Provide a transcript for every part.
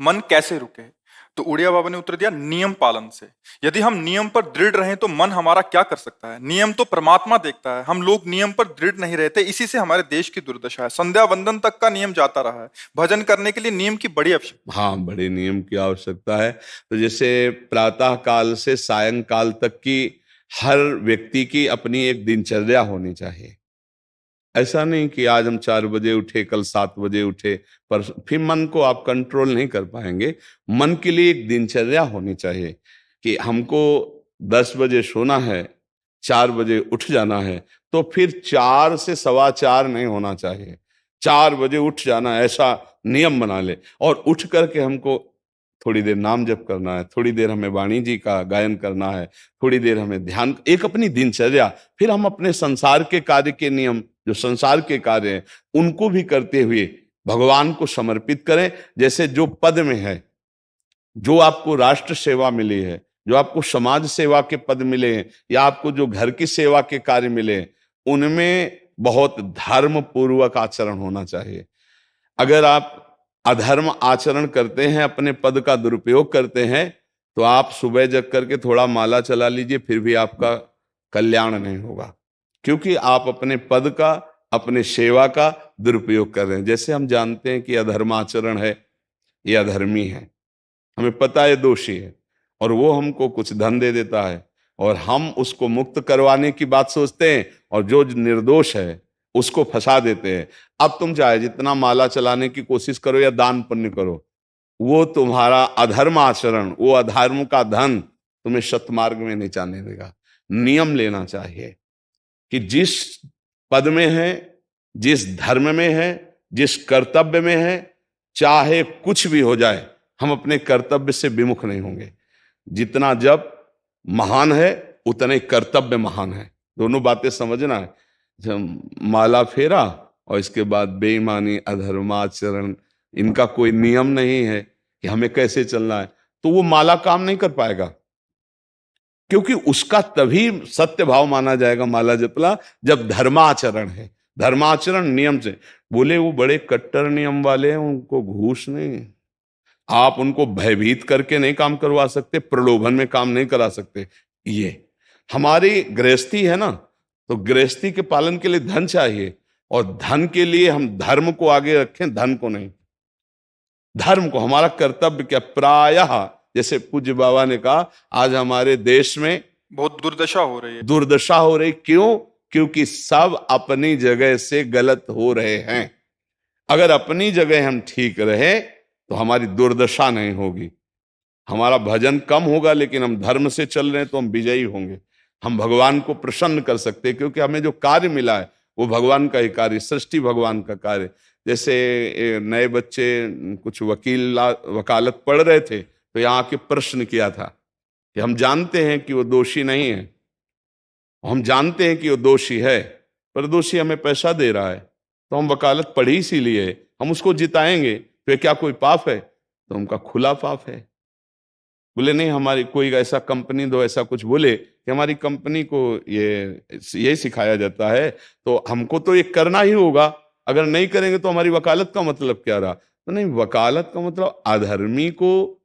मन कैसे रुके? तो उड़िया बाबा ने उत्तर दिया, नियम पालन से। यदि हम नियम पर दृढ़ रहें तो मन हमारा क्या कर सकता है? नियम तो परमात्मा देखता है। हम लोग नियम पर दृढ़ नहीं रहते, इसी से हमारे देश की दुर्दशा है। संध्या वंदन तक का नियम जाता रहा है। भजन करने के लिए नियम की बड़ी आवश्यकता। हाँ, बड़े नियम की आवश्यकता है। तो जैसे प्रातः काल से सायंकाल तक की हर व्यक्ति की अपनी एक दिनचर्या होनी चाहिए। ऐसा नहीं कि आज हम 4 बजे उठे, कल 7 बजे उठे, पर फिर मन को आप कंट्रोल नहीं कर पाएंगे। मन के लिए एक दिनचर्या होनी चाहिए कि हमको 10 बजे सोना है, 4 बजे उठ जाना है। तो फिर 4 से 4:15 नहीं होना चाहिए, 4 बजे उठ जाना, ऐसा नियम बना ले। और उठ करके हमको थोड़ी देर नाम जप करना है, थोड़ी देर हमें वाणी जी का गायन करना है, थोड़ी देर हमें ध्यान, एक अपनी दिनचर्या। फिर हम अपने संसार के कार्य के नियम, जो संसार के कार्य हैं, उनको भी करते हुए भगवान को समर्पित करें। जैसे जो पद में है, जो आपको राष्ट्र सेवा मिली है, जो आपको समाज सेवा के पद मिले हैं, या आपको जो घर की सेवा के कार्य मिले हैं, उनमें बहुत धर्म पूर्वक आचरण होना चाहिए। अगर आप अधर्म आचरण करते हैं, अपने पद का दुरुपयोग करते हैं, तो आप सुबह जग करके थोड़ा माला चला लीजिए, फिर भी आपका कल्याण नहीं होगा, क्योंकि आप अपने पद का, अपने सेवा का दुरुपयोग कर रहे हैं। जैसे हम जानते हैं कि अधर्माचरण है, ये अधर्मी है, हमें पता है दोषी है, और वो हमको कुछ धन दे देता है, और हम उसको मुक्त करवाने की बात सोचते हैं, और जो निर्दोष है उसको फंसा देते हैं। अब तुम चाहे जितना माला चलाने की कोशिश करो या दान पुण्य करो, वो तुम्हारा अधर्म आचरण, वो अधर्म का धन तुम्हें सतमार्ग में नहीं जाने देगा। नियम लेना चाहिए कि जिस पद में है, जिस धर्म में है, जिस कर्तव्य में है, चाहे कुछ भी हो जाए, हम अपने कर्तव्य से विमुख नहीं होंगे। जितना जप महान है, उतने कर्तव्य महान है। दोनों बातें समझना है। माला फेरा और इसके बाद बेईमानी, अधर्माचरण, इनका कोई नियम नहीं है कि हमें कैसे चलना है, तो वो माला काम नहीं कर पाएगा, क्योंकि उसका तभी सत्य भाव माना जाएगा माला जपला जब धर्माचरण है। धर्माचरण नियम से। बोले वो बड़े कट्टर नियम वाले हैं, उनको घूस नहीं, आप उनको भयभीत करके नहीं काम करवा सकते, प्रलोभन में काम नहीं करा सकते। ये हमारी गृहस्थी है ना, तो गृहस्थी के पालन के लिए धन चाहिए, और धन के लिए हम धर्म को आगे रखें, धन को नहीं। धर्म को, हमारा कर्तव्य क्या, प्रायः जैसे पूज्य बाबा ने कहा, आज हमारे देश में बहुत दुर्दशा हो रही है। दुर्दशा हो रही, क्यों? क्योंकि सब अपनी जगह से गलत हो रहे हैं। अगर अपनी जगह हम ठीक रहे तो हमारी दुर्दशा नहीं होगी। हमारा भजन कम होगा, लेकिन हम धर्म से चल रहे हैं तो हम विजयी होंगे। हम भगवान को प्रसन्न कर सकते हैं, क्योंकि हमें जो कार्य मिला है वो भगवान का ही कार्य, सृष्टि भगवान का कार्य। जैसे नए बच्चे कुछ वकालत पढ़ रहे थे, तो यहाँ के प्रश्न किया था कि हम जानते हैं कि वो दोषी नहीं है, हम जानते हैं कि वो दोषी है, पर दोषी हमें पैसा दे रहा है, तो हम वकालत पढ़ी इसीलिए, हम उसको जिताएंगे, तो क्या कोई पाप है? तो उनका खुला पाप है। बोले नहीं, हमारी कोई ऐसा कंपनी दो, ऐसा कुछ बोले कि हमारी कंपनी को ये सिखाया जाता है, तो हमको तो ये करना ही होगा, अगर नहीं करेंगे तो हमारी वकालत का मतलब क्या रहा? तो नहीं, वकालत का मतलब अधर्मी को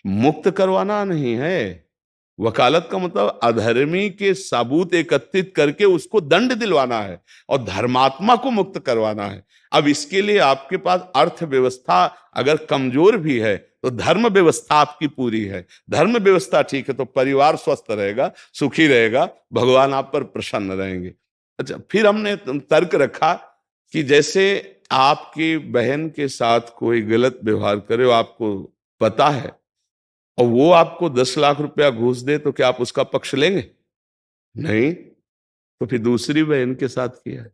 मुक्त करवाना नहीं है। वकालत का मतलब अधर्मी के सबूत एकत्रित करके उसको दंड दिलवाना है, और धर्मात्मा को मुक्त करवाना है। अब इसके लिए आपके पास अर्थव्यवस्था अगर कमजोर भी है, तो धर्म व्यवस्था आपकी पूरी है। धर्म व्यवस्था ठीक है तो परिवार स्वस्थ रहेगा, सुखी रहेगा, भगवान आप पर प्रसन्न रहेंगे। अच्छा, फिर हमने तर्क रखा कि जैसे आपकी बहन के साथ कोई गलत व्यवहार करे, वो आपको पता है, और वो आपको 10 लाख रुपया घूस दे, तो क्या आप उसका पक्ष लेंगे? नहीं। तो फिर दूसरी बहन के साथ किया है।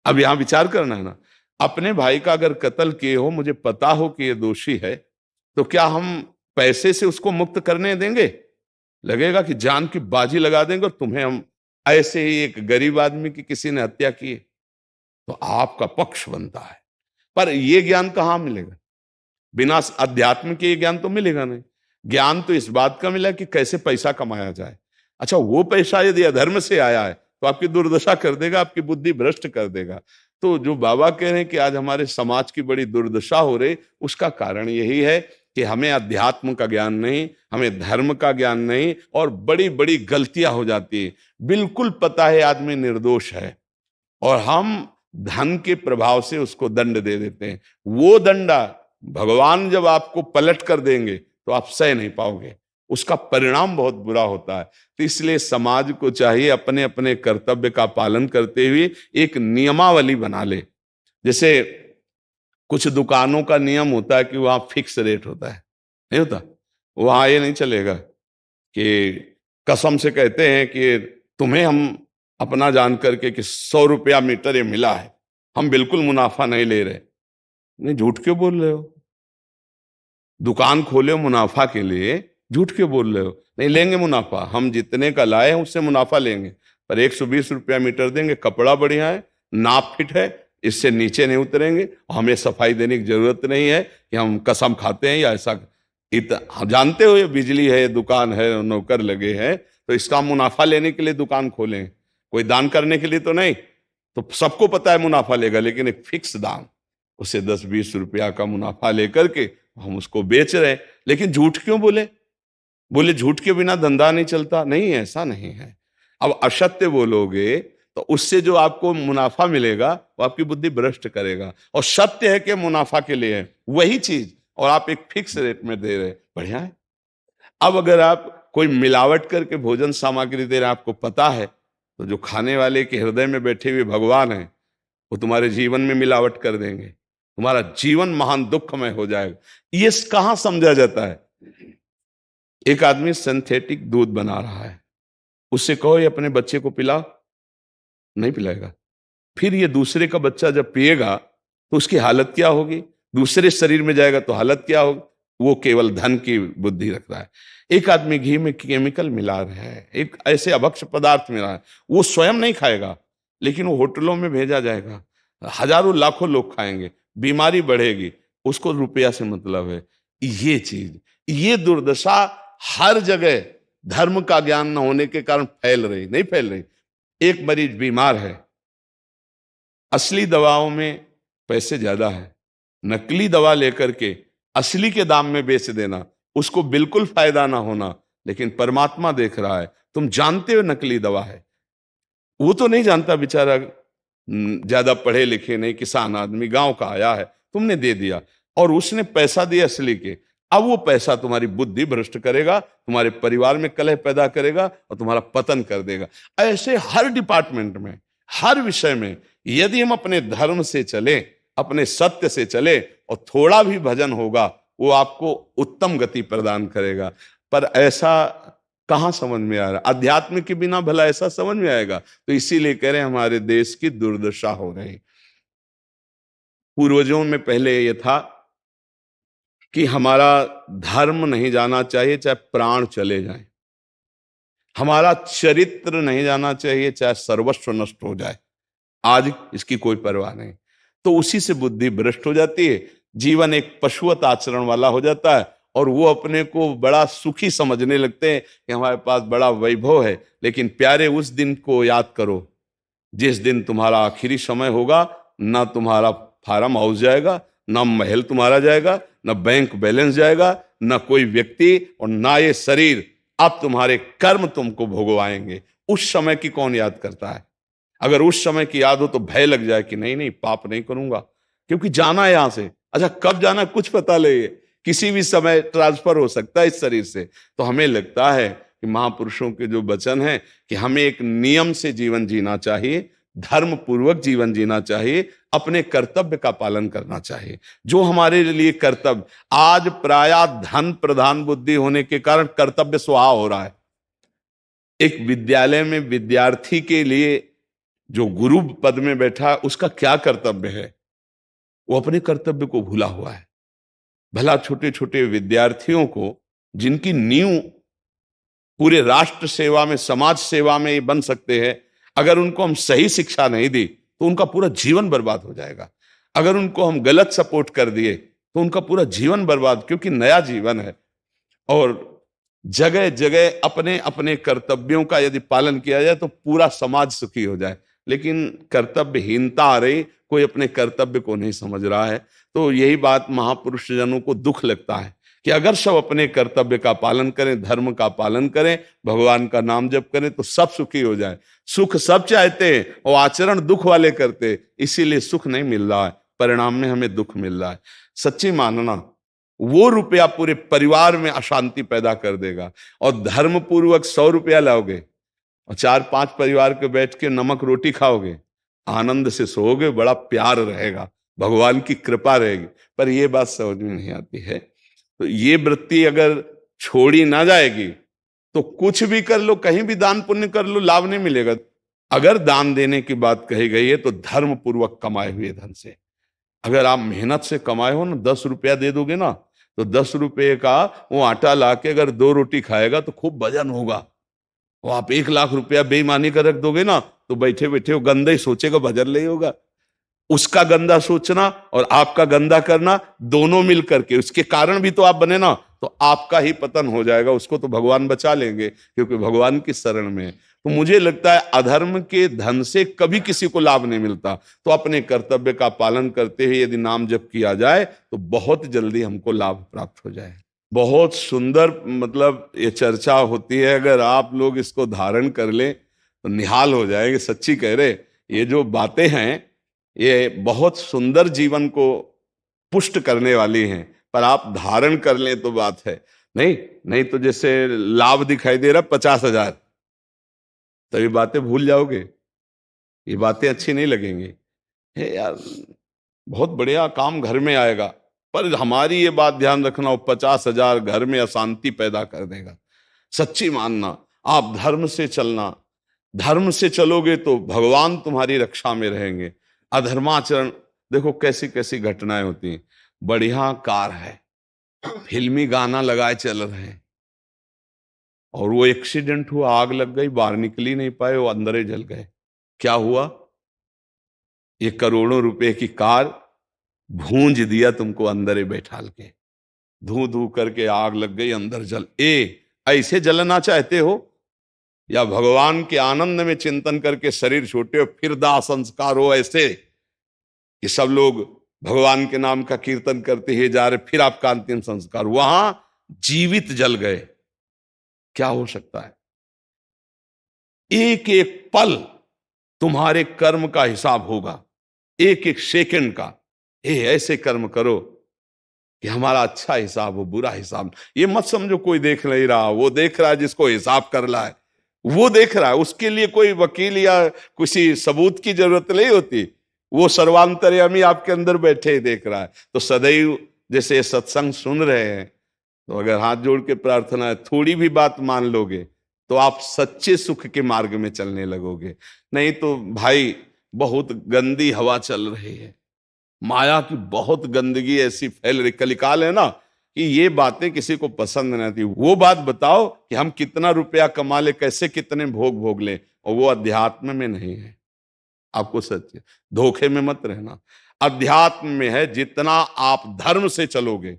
अब यहां विचार करना है ना, अपने भाई का अगर कत्ल किए हो, मुझे पता हो कि ये दोषी है, तो क्या हम पैसे से उसको मुक्त करने देंगे? लगेगा कि जान की बाजी लगा देंगे, और तुम्हें हम, ऐसे ही एक गरीब आदमी की किसी ने हत्या की है, तो आपका पक्ष बनता है। पर यह ज्ञान कहां मिलेगा? बिना अध्यात्म के ये ज्ञान तो मिलेगा नहीं। ज्ञान तो इस बात का मिला कि कैसे पैसा कमाया जाए। अच्छा, वो पैसा यदि अधर्म से आया है तो आपकी दुर्दशा कर देगा, आपकी बुद्धि भ्रष्ट कर देगा। तो जो बाबा कह रहे हैं कि आज हमारे समाज की बड़ी दुर्दशा हो रही, उसका कारण यही है कि हमें अध्यात्म का ज्ञान नहीं, हमें धर्म का ज्ञान नहीं, और बड़ी बड़ी गलतियां हो जाती है। बिल्कुल पता है आदमी निर्दोष है और हम धन के प्रभाव से उसको दंड दे देते हैं। वो दंडा भगवान जब आपको पलट कर देंगे तो आप सह नहीं पाओगे, उसका परिणाम बहुत बुरा होता है। तो इसलिए समाज को चाहिए अपने अपने कर्तव्य का पालन करते हुए एक नियमावली बना ले। जैसे कुछ दुकानों का नियम होता है कि वहां फिक्स रेट होता है, नहीं होता? वहां ये नहीं चलेगा कि कसम से कहते हैं कि तुम्हें हम अपना जान करके कि 100 रुपया मीटर ये मिला है, हम बिल्कुल मुनाफा नहीं ले रहे। नहीं, झूठ क्यों बोल रहे हो? दुकान खोले हो मुनाफा के लिए, झूठ क्यों बोल रहे हो? नहीं लेंगे मुनाफा, हम जितने का लाए हैं उससे मुनाफा लेंगे, पर 120 रुपया मीटर देंगे, कपड़ा बढ़िया है, नाप फिट है, इससे नीचे नहीं उतरेंगे, हमें सफाई देने की जरूरत नहीं है कि हम कसम खाते हैं या ऐसा। हम जानते हो ये बिजली है, दुकान है, नौकर लगे हैं, तो इसका मुनाफा लेने के लिए दुकान खोलें, कोई दान करने के लिए तो नहीं। तो सबको पता है मुनाफा लेगा, लेकिन एक फिक्स दाम, उससे 10-20 रुपया का मुनाफा लेकर के हम उसको बेच रहे हैं। लेकिन झूठ क्यों बोले? बोले झूठ के बिना धंधा नहीं चलता। नहीं, ऐसा नहीं है। अब असत्य बोलोगे तो उससे जो आपको मुनाफा मिलेगा वो आपकी बुद्धि भ्रष्ट करेगा, और सत्य है कि मुनाफा के लिए है वही चीज, और आप एक फिक्स रेट में दे रहे, बढ़िया है। अब अगर आप कोई मिलावट करके भोजन सामग्री दे रहे हैं, आपको पता है, तो जो खाने वाले के हृदय में बैठे हुए भगवान हैं वो तुम्हारे जीवन में मिलावट कर देंगे, तुम्हारा जीवन महान दुखमय हो जाएगा। ये कहां समझा जाता है? एक आदमी सिंथेटिक दूध बना रहा है, उससे कहो ये अपने बच्चे को पिला, नहीं पिलाएगा। फिर ये दूसरे का बच्चा जब पिएगा तो उसकी हालत क्या होगी? दूसरे शरीर में जाएगा तो हालत क्या होगी? वो केवल धन की बुद्धि रख रहा है। एक आदमी घी में केमिकल मिला रहा है, एक ऐसे अभक्ष्य पदार्थ मिला है, वो स्वयं नहीं खाएगा, लेकिन वो होटलों में भेजा जाएगा, हजारों लाखों लोग खाएंगे, बीमारी बढ़ेगी, उसको रुपया से मतलब है। ये चीज, ये दुर्दशा हर जगह धर्म का ज्ञान न होने के कारण फैल रही, नहीं फैल रही। एक मरीज बीमार है, असली दवाओं में पैसे ज्यादा है, नकली दवा लेकर के असली के दाम में बेच देना, उसको बिल्कुल फायदा ना होना। लेकिन परमात्मा देख रहा है, तुम जानते हो नकली दवा है, वो तो नहीं जानता बेचारा, ज्यादा पढ़े लिखे नहीं, किसान आदमी गांव का आया है, तुमने दे दिया और उसने पैसा दिया असली के। अब वो पैसा तुम्हारी बुद्धि भ्रष्ट करेगा, तुम्हारे परिवार में कलह पैदा करेगा और तुम्हारा पतन कर देगा। ऐसे हर डिपार्टमेंट में, हर विषय में यदि हम अपने धर्म से चले, अपने सत्य से चले, और थोड़ा भी भजन होगा, वो आपको उत्तम गति प्रदान करेगा। पर ऐसा कहां समझ में आ रहा? अध्यात्म के बिना भला ऐसा समझ में आएगा? तो इसीलिए कह रहे हैं हमारे देश की दुर्दशा हो रही। पूर्वजों में पहले यह था कि हमारा धर्म नहीं जाना चाहिए चाहे प्राण चले जाएं, हमारा चरित्र नहीं जाना चाहिए चाहे सर्वस्व नष्ट हो जाए। आज इसकी कोई परवाह नहीं, तो उसी से बुद्धि भ्रष्ट हो जाती है, जीवन एक पशुवत आचरण वाला हो जाता है, और वो अपने को बड़ा सुखी समझने लगते हैं कि हमारे पास बड़ा वैभव है। लेकिन प्यारे, उस दिन को याद करो जिस दिन तुम्हारा आखिरी समय होगा, ना तुम्हारा फार्म हाउस जाएगा, ना महल तुम्हारा जाएगा, ना बैंक बैलेंस जाएगा, ना कोई व्यक्ति, और ना ये शरीर। अब तुम्हारे कर्म तुमको भोगवाएंगे। उस समय की कौन याद करता है? अगर उस समय की याद हो तो भय लग जाए कि नहीं नहीं, पाप नहीं करूंगा, क्योंकि जाना है यहां से। अच्छा, कब जाना कुछ पता नहीं, किसी भी समय ट्रांसफर हो सकता है इस शरीर से। तो हमें लगता है कि महापुरुषों के जो वचन है कि हमें एक नियम से जीवन जीना चाहिए, धर्म पूर्वक जीवन जीना चाहिए, अपने कर्तव्य का पालन करना चाहिए। जो हमारे लिए कर्तव्य, आज प्रायः धन प्रधान बुद्धि होने के कारण कर्तव्य स्वाहा हो रहा है। एक विद्यालय में विद्यार्थी के लिए जो गुरु पद में बैठा, उसका क्या कर्तव्य है? वो अपने कर्तव्य को भूला हुआ है। भला छोटे छोटे विद्यार्थियों को, जिनकी नींव पूरे राष्ट्र सेवा में, समाज सेवा में बन सकते हैं, अगर उनको हम सही शिक्षा नहीं दी तो उनका पूरा जीवन बर्बाद हो जाएगा। अगर उनको हम गलत सपोर्ट कर दिए तो उनका पूरा जीवन बर्बाद, क्योंकि नया जीवन है। और जगह जगह अपने अपने कर्तव्यों का यदि पालन किया जाए तो पूरा समाज सुखी हो जाए। लेकिन कर्तव्यहीनता आ रही, कोई अपने कर्तव्य को नहीं समझ रहा है। तो यही बात महापुरुष जनों को दुख लगता है कि अगर सब अपने कर्तव्य का पालन करें, धर्म का पालन करें, भगवान का नाम जप करें तो सब सुखी हो जाए। सुख सब चाहते हैं और आचरण दुख वाले करते हैं, इसीलिए सुख नहीं मिल रहा है, परिणाम में हमें दुख मिल रहा है। सच्ची मानना, वो रुपया पूरे परिवार में अशांति पैदा कर देगा। और धर्म पूर्वक 100 रुपया लाओगे और 4-5 परिवार के बैठ के नमक रोटी खाओगे, आनंद से सोओगे, बड़ा प्यार रहेगा, भगवान की कृपा रहेगी। पर ये बात समझ में नहीं आती है। तो ये वृत्ति अगर छोड़ी ना जाएगी तो कुछ भी कर लो, कहीं भी दान पुण्य कर लो, लाभ नहीं मिलेगा। अगर दान देने की बात कही गई है तो धर्म पूर्वक कमाए हुए धन से। अगर आप मेहनत से कमाए हो ना, 10 रुपया दे दोगे ना, तो 10 रुपये का वो आटा लाके अगर 2 रोटी खाएगा तो खूब वजन होगा। वो आप 1 लाख रुपया बेईमानी का रख दोगे ना, तो बैठे बैठे वो गंदा ही सोचेगा, वजन नहीं होगा। उसका गंदा सोचना और आपका गंदा करना दोनों मिल करके, उसके कारण भी तो आप बने ना, तो आपका ही पतन हो जाएगा। उसको तो भगवान बचा लेंगे क्योंकि भगवान की शरण में है। तो मुझे लगता है अधर्म के धन से कभी किसी को लाभ नहीं मिलता। तो अपने कर्तव्य का पालन करते हुए यदि नाम जप किया जाए तो बहुत जल्दी हमको लाभ प्राप्त हो जाए। बहुत सुंदर मतलब ये चर्चा होती है, अगर आप लोग इसको धारण कर लें तो निहाल हो जाएंगे। सच्ची कह रहे, ये जो बातें हैं ये बहुत सुंदर जीवन को पुष्ट करने वाली हैं, पर आप धारण कर लें तो बात है। नहीं तो जैसे लाभ दिखाई दे रहा 50,000, तो ये बातें भूल जाओगे, ये बातें अच्छी नहीं लगेंगी। हे यार, बहुत बढ़िया काम घर में आएगा, पर हमारी ये बात ध्यान रखना, वो 50,000 घर में अशांति पैदा कर देगा। सच्ची मानना, आप धर्म से चलना, धर्म से चलोगे तो भगवान तुम्हारी रक्षा में रहेंगे। अधर्माचरण, देखो कैसी कैसी घटनाएं होती हैं। बढ़िया कार है, फिल्मी गाना लगाए चल रहे हैं, और वो एक्सीडेंट हुआ, आग लग गई, बाहर निकल ही नहीं पाए, वो अंदर ही जल गए। क्या हुआ? ये करोड़ों रुपए की कार भूंज दिया तुमको अंदर ही बैठाल के, धू धू करके आग लग गई, अंदर जल। ऐसे जलना चाहते हो या भगवान के आनंद में चिंतन करके शरीर छोटे हो फिर दाह संस्कार हो ऐसे कि सब लोग भगवान के नाम का कीर्तन करते ही जा रहे, फिर आपका अंतिम संस्कार वहां जीवित जल गए? क्या हो सकता है? एक एक पल तुम्हारे कर्म का हिसाब होगा, एक एक सेकंड का। ऐसे कर्म करो कि हमारा अच्छा हिसाब हो, बुरा हिसाब। ये मत समझो कोई देख नहीं रहा, वो देख रहा है जिसको हिसाब कर रहा है, वो देख रहा है। उसके लिए कोई वकील या किसी सबूत की जरूरत नहीं होती, वो सर्वांतर्यामी आपके अंदर बैठे ही देख रहा है। तो सदैव जैसे सत्संग सुन रहे हैं, तो अगर हाथ जोड़ के प्रार्थना है, थोड़ी भी बात मान लोगे तो आप सच्चे सुख के मार्ग में चलने लगोगे। नहीं तो भाई बहुत गंदी हवा चल रही है, माया की बहुत गंदगी ऐसी फैल रही, कलिकाल है ना, कि ये बातें किसी को पसंद नहीं आती। वो बात बताओ कि हम कितना रुपया कमा ले, कैसे कितने भोग भोग ले, और वो अध्यात्म में नहीं है। आपको सच धोखे में मत रहना, अध्यात्म में है। जितना आप धर्म से चलोगे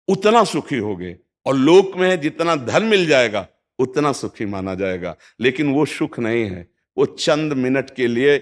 उतना सुखी होगे, और लोक में है जितना धन मिल जाएगा उतना सुखी माना जाएगा। लेकिन वो सुख नहीं है, वो चंद मिनट के लिए